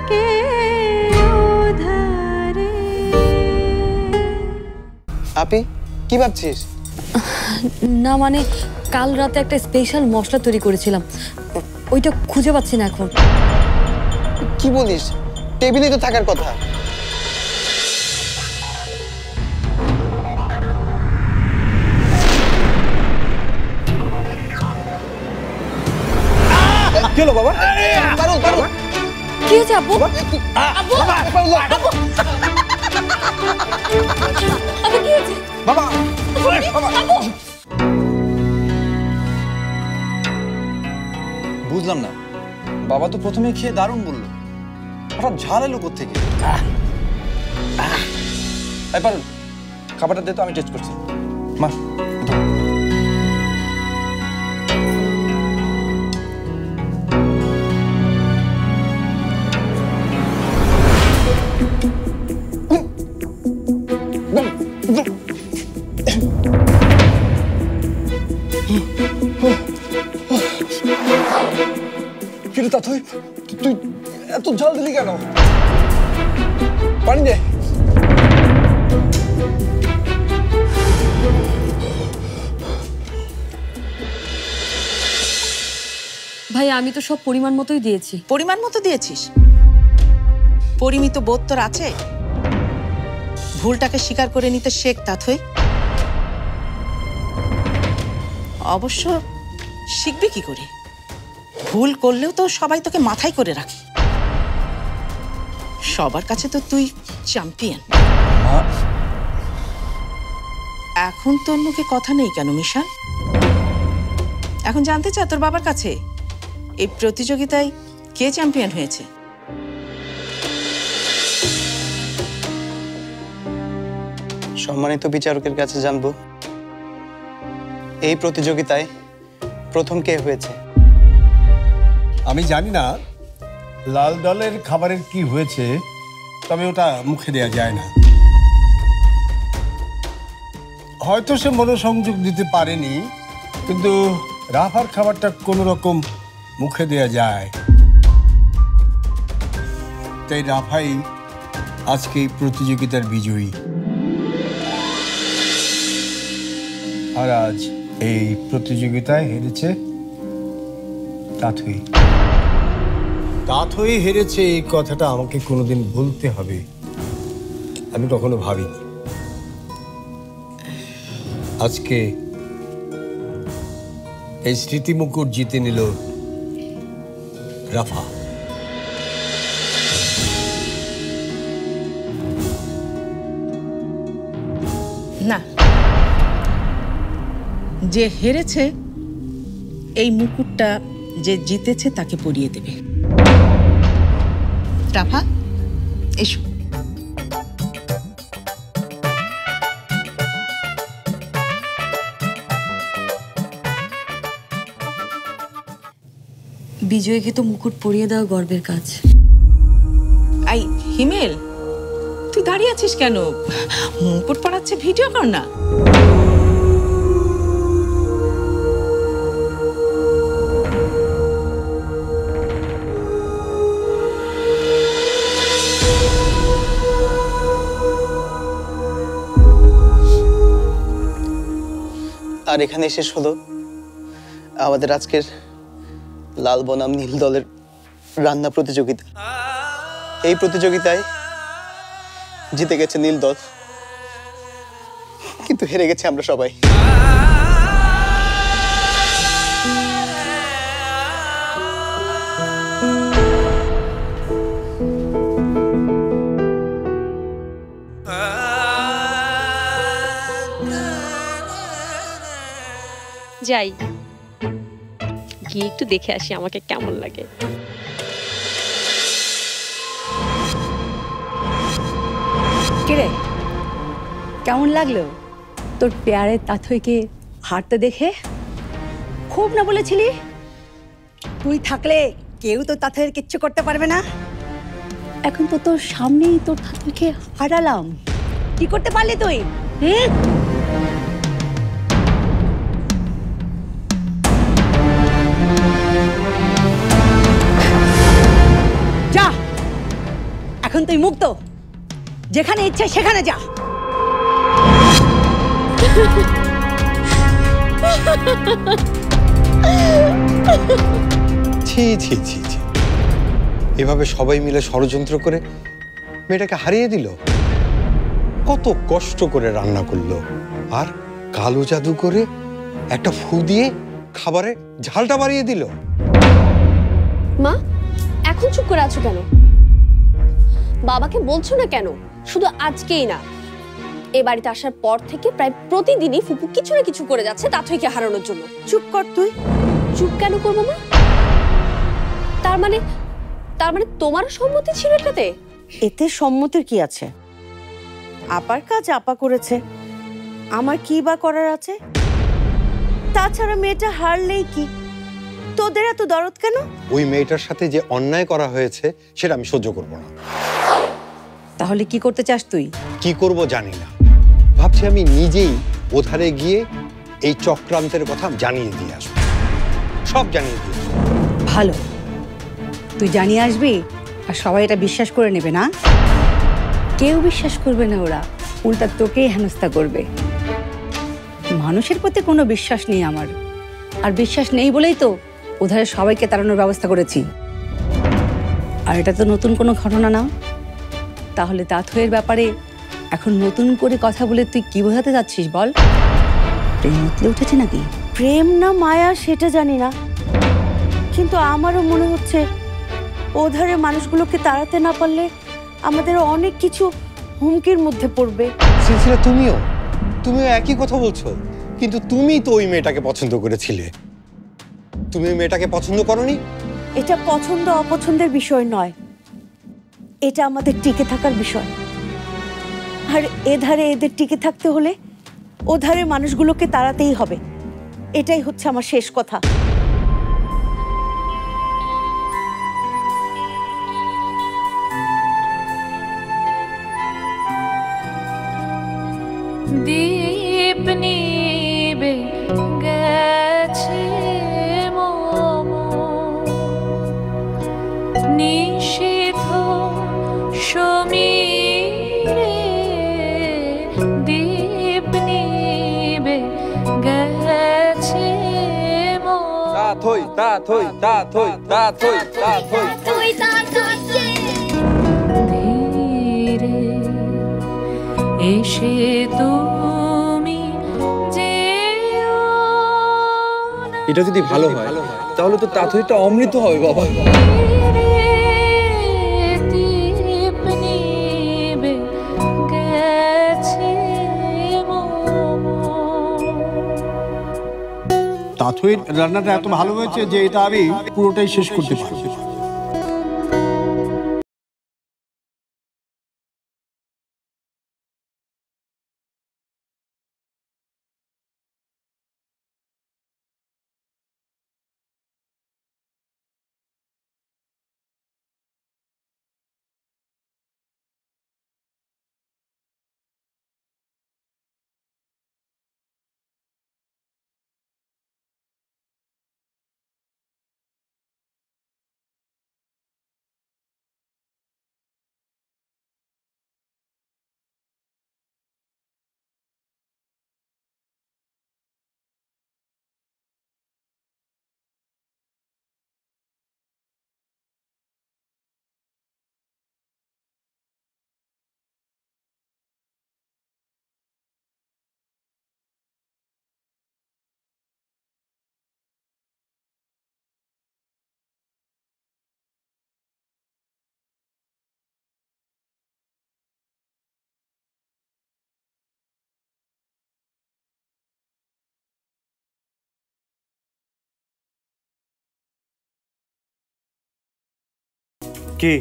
के उधारे। আপি কি ভাবছিস? না মানে কাল রাতে একটা স্পেশাল মশলা তৈরি করেছিলাম, ওইটা খুঁজে পাচ্ছি না এখন। কি বলিস? টেবিলে তো থাকার কথা। কি হলো বাবা? পারুল পারুল কি হয়েছে আব্বু? আব্বু আব্বু আব্বু কি হয়েছে বাবা? আব্বু বুঝলাম না, বাবা তো প্রথমে খেয়ে দারুণ বললো, হঠাৎ ঝাল এলো কোত্থেকে? এই পারুল, খাবারটা দে তো, আমি টেস্ট করছি। মা কিরে তা তুই তুই এত ঝাল দিলি কেন? পানি দে। ভাই আমি তো সব পরিমাণ মতোই দিয়েছি। পরিমাণ মতো দিয়েছিস? পরিমিত বোধ তোর আছে? ভুলটাকে স্বীকার করে নিতে শেখ তাথই। অবশ্য শিখবি কি করে? ভুল করলেও তো সবাই তোকে মাথায় করে রাখে, সবার কাছে তো তুই চ্যাম্পিয়ন। এখন তোর মুখে কথা নেই কেন মিশান? এখন জানতে চা তোর বাবার কাছে এই প্রতিযোগিতায় কে চ্যাম্পিয়ন হয়েছে? সম্মানিত বিচারকের কাছে জানবো এই প্রতিযোগিতায় প্রথম কে হয়েছে। আমি জানি না লাল দলের খাবারের কি হয়েছে, তবে ওটা মুখে দেয়া যায় না। হয়তো সে মনোসংযোগ দিতে পারেনি, কিন্তু রাফার খাবারটা কোনো রকম মুখে দেয়া যায়। তাই রাফাই আজকে এই প্রতিযোগিতার বিজয়ী। আর আজ এই প্রতিযোগিতায় হেরেছে তাথই। তাথই হেরেছে এই কথাটা আমাকে কোনোদিন বলতে হবে, আমি কখনো ভাবিনি। আজকে এই স্মৃতি মুকুট জিতে নিল রাফা। না, যে হেরেছে এই মুকুটটা যে জিতেছে তাকে পরিয়ে দেবে। রাফা এসো। বিজয়কে তো মুকুট পরিয়ে দেওয়া গর্বের কাজ। আই হিমেল, তুই দাঁড়িয়ে আছিস কেন? মুকুট পড়াচ্ছে, ভিডিও কর না। আর এখানে শেষ হলো আমাদের আজকের লাল বনাম নীল দলের রান্না প্রতিযোগিতা। এই প্রতিযোগিতায় জিতে গেছে নীল দল, কিন্তু হেরে গেছে আমরা সবাই। যাই গিয়ে একটু দেখে আসি আমাকে কেমন লাগে। কিরে কেমন লাগলো তোর পেয়ারের তাথইকে হাঁটতে দেখে? খুব না বলেছিলি তুই থাকলে কেউ তো তাথইয়ের কিচ্ছু করতে পারবে না। এখন তো তোর সামনেই তোর তাথইকে হারালাম, কি করতে পারলি তুই? যা এখন তুই মুক্ত, যেখানে ইচ্ছে সেখানে যা। ছি ছি ছি ছি, এভাবে সবাই মিলে ষড়যন্ত্র করে মেয়েটাকে হারিয়ে দিল। কত কষ্ট করে রান্না করলো, আর কালো জাদু করে একটা ফু দিয়ে খাবারে ঝালটা বাড়িয়ে দিল। মা, এখন চুপ করে আছো কেন? বাবাকে বলছো না কেন? শুধু আজকেই না, এ বাড়িতে আসার পর থেকে প্রায় প্রতিদিনই ফুপু কিছু না কিছু করে যাচ্ছে তাথইকে হারানোর জন্য। চুপ কর তুই। চুপ কেন করবো মা? তার মানে তোমারও সম্মতি ছিল এটাতে? এতে সম্মতির কি আছে? আপার কাজ আপা করেছে, আমার কি বা করার আছে? তাছাড়া মেয়েটা হারলেই কি, তোদের এত দরদ কেন? ওই মেয়েটার সাথে যে অন্যায় করা হয়েছে সেটা আমি সহ্য করব না। তাহলে কি করতে চাস তুই? কি করব জানি না, ভাবছি আমি নিজেই ওধারে গিয়ে এই চক্রান্তের কথা জানিয়ে দিয়ে আসবো, সব জানিয়ে দিয়ে আসবো। ভালো, তুই জানিয়ে আসবি আর সবাই এটা বিশ্বাস করে নেবে না? কেউ বিশ্বাস করবে না, ওরা উল্টা তোকেই হেনস্থা করবে। মানুষের প্রতি কোনো বিশ্বাস নেই আমার, আর বিশ্বাস নেই বলেই তো ওধারে সবাইকে তাড়ানোর ব্যবস্থা করেছি। আর এটা তো নতুন কোনো ঘটনা না। তাহলে তাথইয়ের ব্যাপারে এখন নতুন করে কথা বলে তুই কি বোঝাতে যাচ্ছিস বল? প্রেম উতলে উঠেছে নাকি? প্রেম না মায়া সেটা জানি না, কিন্তু আমারও মনে হচ্ছে ওধারে মানুষগুলোকে তাড়াতে না পারলে আমাদের অনেক কিছু হুমকির মধ্যে পড়বে। সিলসিলা, তুমিও একই কথা বলছো, কিন্তু তুমি তো ওই মেয়েটাকে পছন্দ করেছিলে। তুমি ওই মেয়েটাকে পছন্দ করোনি? এটা পছন্দ অপছন্দের বিষয় নয়, এটা আমাদের টিকে থাকার বিষয়। আর এধারে এদের টিকে থাকতে হলে ওধারে মানুষগুলোকে তাড়াতেই হবে, এটাই হচ্ছে আমার শেষ কথা। দীপ নিবে গেছে মম, নিশীথ সমীরে দীপ নিবে গেছে মম। তাথই তাথই তাথই তাথই তাথই ধীরে এসে তুমি যেও না। এটা যদি ভালো হয় তাহলে তো তাথইটা অমৃত হবে বাবা। দীপ নিবে গেছে মম। তাথইয়ের রান্নাটা এত ভালো হয়েছে যে এটা আমি পুরোটাই শেষ করতে পারবো। কি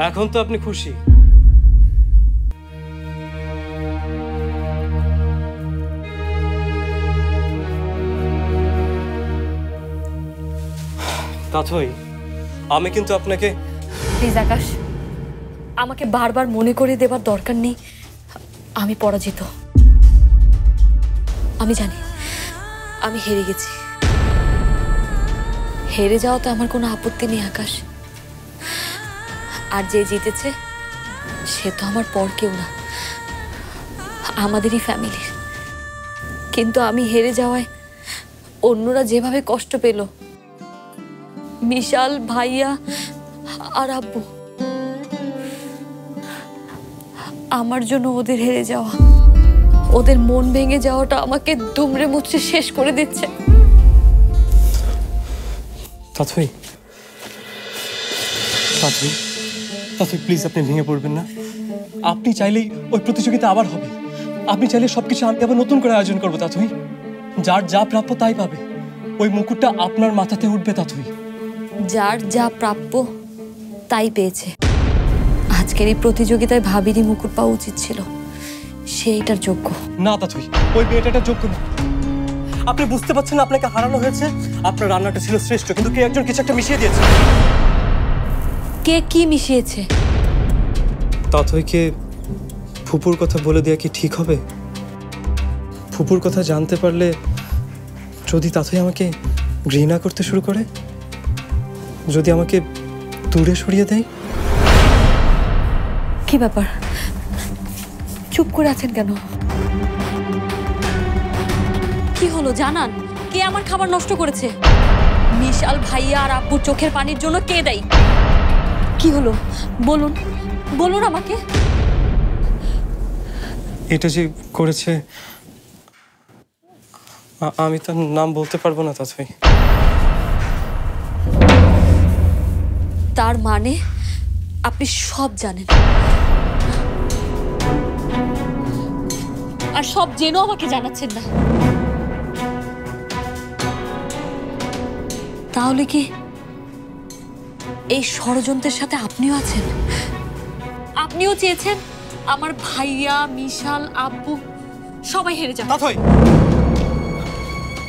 এখন তো আপনি খুশি? তাথই, আমি কিন্তু আপনাকে... প্লিজ আকাশ, আমাকে বারবার মনে করে দেবার দরকার নেই। আমি পরাজিত, আমি জানি আমি হেরে গেছি। হেরে যাওয়াতে আমার কোনো আপত্তি নেই আকাশ, আর যে জিতেছে সে তো আমার পর কেউ না, আমাদেরই ফ্যামিলির। কিন্তু আমি হেরে যাওয়ায় অন্যরা যেভাবে কষ্ট পেল, বিশাল, ভাইয়া আর আব্বু, আমার জন্য ওদের হেরে যাওয়া, ওদের মন ভেঙে যাওয়াটা আমাকে দুমড়ে মুচড়ে শেষ করে দিচ্ছে। তাথই, তাথই, তাথই প্লিজ আপনি ভেঙে পড়বেন না। আপনি চাইলেই ওই প্রতিযোগিতা আবার হবে। আপনি চাইলে সবকিছু আমি আবার নতুন করে আয়োজন করবো তাথই। যার যা প্রাপ্য তাই পাবে। ওই মুকুটটা আপনার মাথাতে উঠবে তাথই। যার যা প্রাপ্য তাই পেয়েছে। আজকের এই প্রতিযোগিতায় ভাবিরই মুকুট পাওয়া উচিত ছিল, সে এটার যোগ্য না তাথই, ওই মেয়েটার যোগ্য না। আপনি বুঝতে পারছেন না আপনাকে হারানো হয়েছে? আপনার রান্নাটা ছিল শ্রেষ্ঠ, কিন্তু কে একজন কিছু একটা মিশিয়ে দিয়েছে। কে কি মিশিয়েছে? তাথইকে ফুপুর কথা বলে দেওয়া কি ঠিক হবে? ফুপুর কথা জানতে পারলে যদি তাথই আমাকে ঘৃণা করতে শুরু করে, যদি আমাকে দূরে সরিয়ে দেয়। কি ব্যাপার, চুপ করে আছেন কেন? কি হলো জানান, কে আমার খাবার নষ্ট করেছে? বিশাল, ভাইয়া আর আব্বুর চোখের পানির জন্য কে দেয়? কি হলো বলুন, বলুন আমাকে। এটা যে করেছে আমি তার নাম বলতে পারবো না তাথই। তার মানে আপনি সব জানেন, আর সব জেনেও আমাকে জানাচ্ছেন না। তাহলে কি এই ষড়যন্ত্রের সাথে আপনিও আছেন? আপনিও চেয়েছেন আমার ভাইয়া, মিশাল, আব্বু সবাই হেরে যান? তাথই,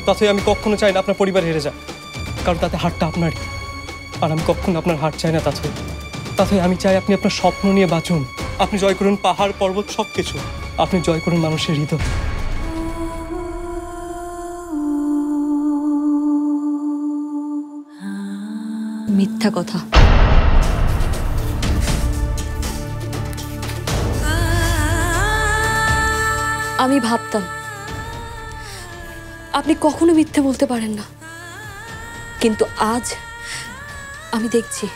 তাথই আমি কখনো চাই না আপনার পরিবার হেরে যাক, কারণ তাতে হারটা আপনারই। আর আমি কখনো আপনার হার চাই না তাথই। তাথই আমি চাই আপনি আপনার স্বপ্ন নিয়ে বাঁচুন। আপনি জয় করুন পাহাড়, পর্বত, সবকিছু। আপনি জয় করুন মানুষের হৃদয়। মিথ্যা কথা। আমি ভাবতাম আপনি কখনো মিথ্যে বলতে পারেন না, কিন্তু আজ আমি দেখছি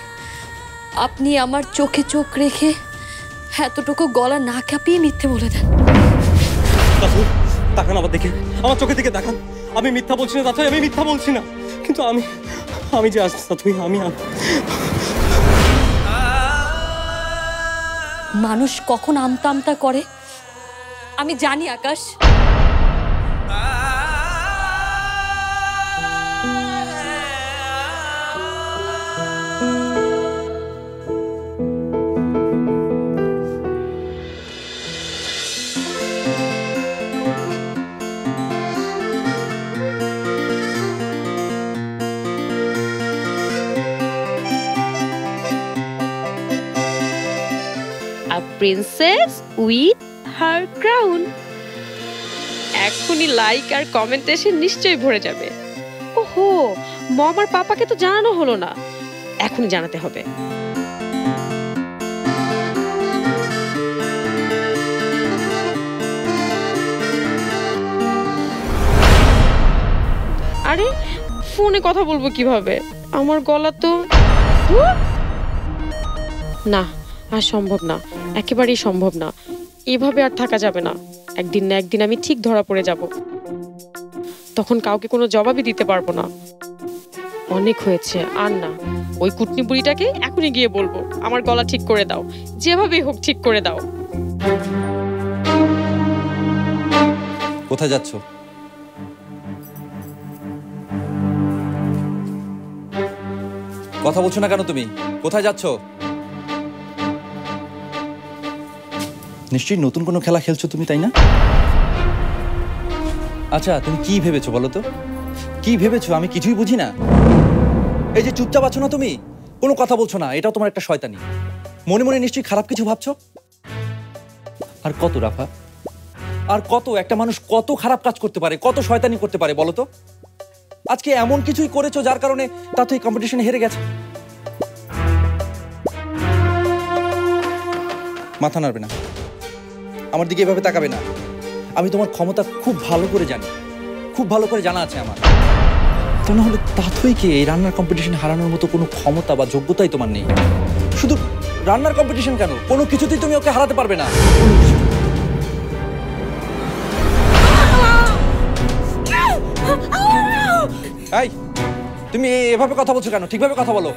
আপনি আমার চোখে চোখ রেখে এতটুকু গলা না কাঁপিয়ে মিথ্যে বলে দেন। তাকান আবার দেখে, আমার চোখের দিকে তাকান। আমি মিথ্যা বলছি না তাথই, আমি মিথ্যা বলছি না। কিন্তু আমি যে আসছি তাথই, আমি মানুষ কখন আমতা আমতা করে আমি জানি আকাশ। A princess with her crown. এখনই লাইক আর কমেন্ট এসে নিশ্চয়ই ভরে যাবে। ওহো, মম আর পাপাকে তো জানানো হলো না, এখনই জানাতে হবে। আরে ফোনে কথা বলবো কিভাবে? আমার গলা তো না, আর সম্ভব না, একেবারেই সম্ভব না। এভাবে আর থাকা যাবে না। একদিন না একদিন আমি ঠিক ধরা পড়ে যাব, তখন কাউকে কোনো জবাবই দিতে পারবো না। অনেক হয়েছে, আর না। ওই কুটনি বুড়িটাকে এখনই গিয়ে বলবো আমার গলা ঠিক করে দাও, যেভাবেই হোক ঠিক করে দাও। কোথায় যাচ্ছ? কথা বলছো না কেন তুমি? কোথায় যাচ্ছ? নিশ্চয়ই নতুন কোনো খেলা খেলছো তুমি, তাই না? আচ্ছা, তুমি কি ভেবেছো বলো তো? কি ভেবেছো? আমি কিছুই বুঝি না। এই যে চুপচাপ আছো না তুমি, কোনো কথা বলছো না, এটাও তোমার একটা শয়তানি। মনে মনে নিশ্চয়ই খারাপ কিছু ভাবছো। আর কত রাফা, আর কত একটা মানুষ কত খারাপ কাজ করতে পারে, কত শয়তানি করতে পারে বলো তো? আজকে এমন কিছুই করেছো যার কারণে তা তো এই কম্পিটিশনে হেরে গেছে। মাথা নাড়বে না, আমার দিকে এভাবে তাকাবে না। আমি তোমার ক্ষমতা খুব ভালো করে জানি, খুব ভালো করে জানা আছে আমার। তা না হলে তাথইকে এই রান্নার কম্পিটিশন হারানোর মতো কোনো ক্ষমতা বা যোগ্যতাই তোমার নেই। শুধু রান্নার কম্পিটিশন কেন, কোনো কিছুতেই তুমি ওকে হারাতে পারবে না। এই, তুমি এভাবে কথা বলছো কেন? ঠিকভাবে কথা বলো।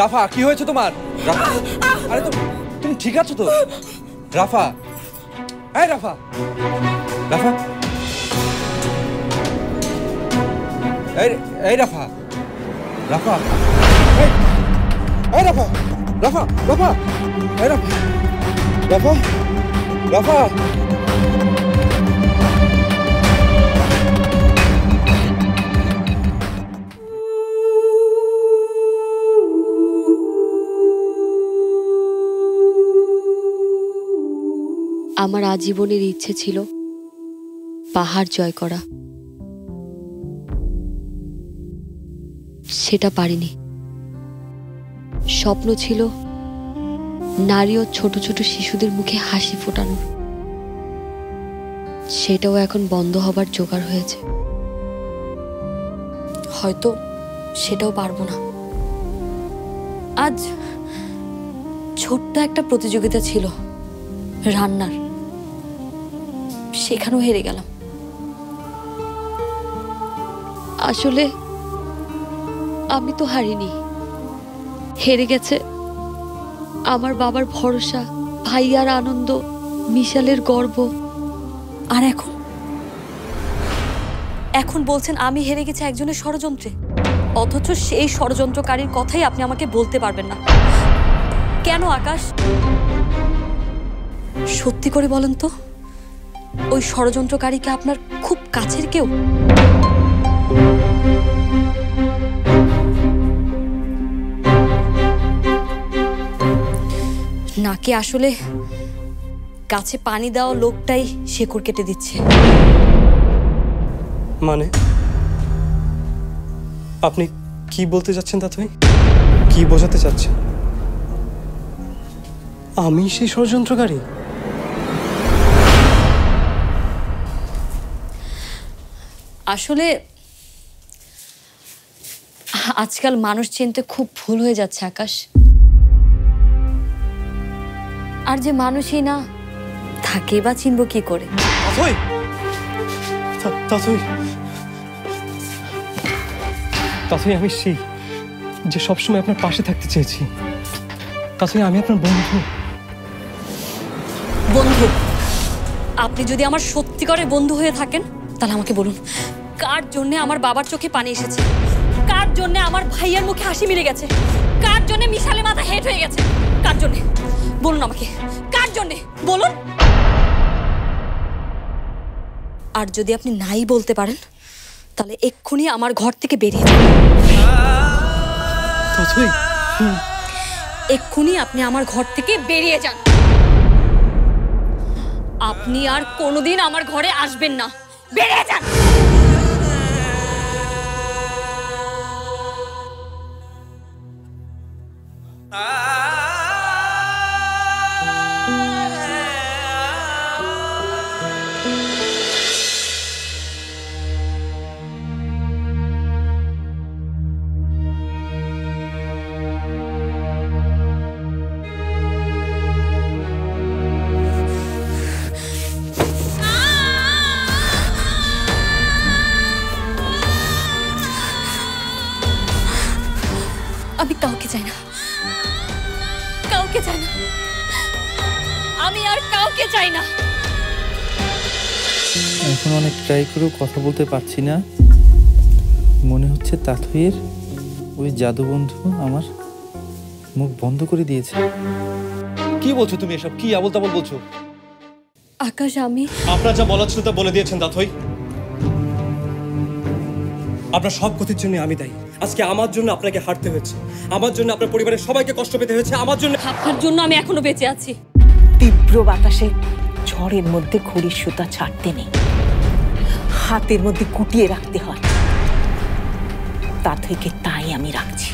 রাফা, কি হয়েছে তোমার? আরে তুমি ঠিক আছো তো? রাফা, এই রাফা, রাফা, এই রাফা, রাফা, এই রাফা, রাফা, রাফা, এই রাফা, রাফা, রাফা। আমার আজীবনের ইচ্ছে ছিল পাহাড় জয় করা, সেটা পারিনি। স্বপ্ন ছিল নারী ও ছোট ছোট শিশুদের মুখে হাসি ফোটানোর, সেটাও এখন বন্ধ হবার জোগাড় হয়েছে। হয়তো সেটাও পারবো না। আজ ছোট্ট একটা প্রতিযোগিতা ছিল রান্নার, সেখানেও হেরে গেলাম। আসলে আমি তো হারিনি, হেরে গেছে আমার বাবার ভরসা, ভাইয়ার আনন্দ, মিশালের গর্ব। আর এখন বলছেন আমি হেরে গেছি একজনের ষড়যন্ত্রে, অথচ সেই ষড়যন্ত্রকারীর কথাই আপনি আমাকে বলতে পারবেন না কেন? আকাশ, সত্যি করে বলেন তো, ওই ষড়যন্ত্রকারীকে আপনার খুব কাছের কেউ? নাকি আসলে গাছে পানি দেওয়া লোকটাই শেকড় কেটে দিচ্ছে? মানে আপনি কি বলতে চাচ্ছেন তাথই? কি বোঝাতে চাচ্ছেন? আমি সেই ষড়যন্ত্রকারী? আসলে আজকাল মানুষ চিনতে খুব ভুল হয়ে যাচ্ছে আকাশ। আর যে মানুষই না থাকে বা চিনব কি করে? তাথই, আমি সেই যে সবসময় আপনার পাশে থাকতে চেয়েছি। তাথই, আমি আপনার বন্ধু। বন্ধু? আপনি যদি আমার সত্যিকারের বন্ধু হয়ে থাকেন তাহলে আমাকে বলুন, কার জন্য আমার বাবার চোখে পানি এসেছে? কার জন্য আমার ভাইয়ের মুখে হাসি মিলে গেছে? কার জন্য মিশালে মাথা হেট হয়ে গেছে? কার জন্য বলুন আমাকে, কার জন্য বলুন। আর যদি আপনি নাই বলতে পারেন তাহলে এক্ষুনি আমার ঘর থেকে বেরিয়ে যান। এক্ষুনি আপনি আমার ঘর থেকে বেরিয়ে যান। আপনি আর কোনোদিন আমার ঘরে আসবেন না, বেরিয়ে যান। আমি কাউকে চাই না, কাউকে চাই না, আমি আর কাউকে চাই না। এখন অনেক ট্রাই করেও কথা বলতে পারছি না। মনে হচ্ছে তাথইয়ের ওই জাদু বন্ধু আমার মুখ বন্ধ করে দিয়েছে। কি বলছো তুমি এসব? কি আবল তাবল বলছো? আকাশ, আমি আপনার যা বলার ছিল তা বলে দিয়েছেন তাথই। আপনার সব ক্ষতির জন্য আমি দায়ী। আজকে আমার জন্য আপনাকে হারতে হয়েছে, আমার জন্য আপনার পরিবারের সবাইকে কষ্ট পেতে হয়েছে, আমার জন্য। আপনার জন্য আমি এখনো বেঁচে আছি। তীব্র বাতাসে ঝড়ের মধ্যে ঘড়ির সুতা ছাড়তে নেই, হাতের মধ্যে কুটিয়ে রাখতে হয়। তাথইকে তাই আমি রাখছি।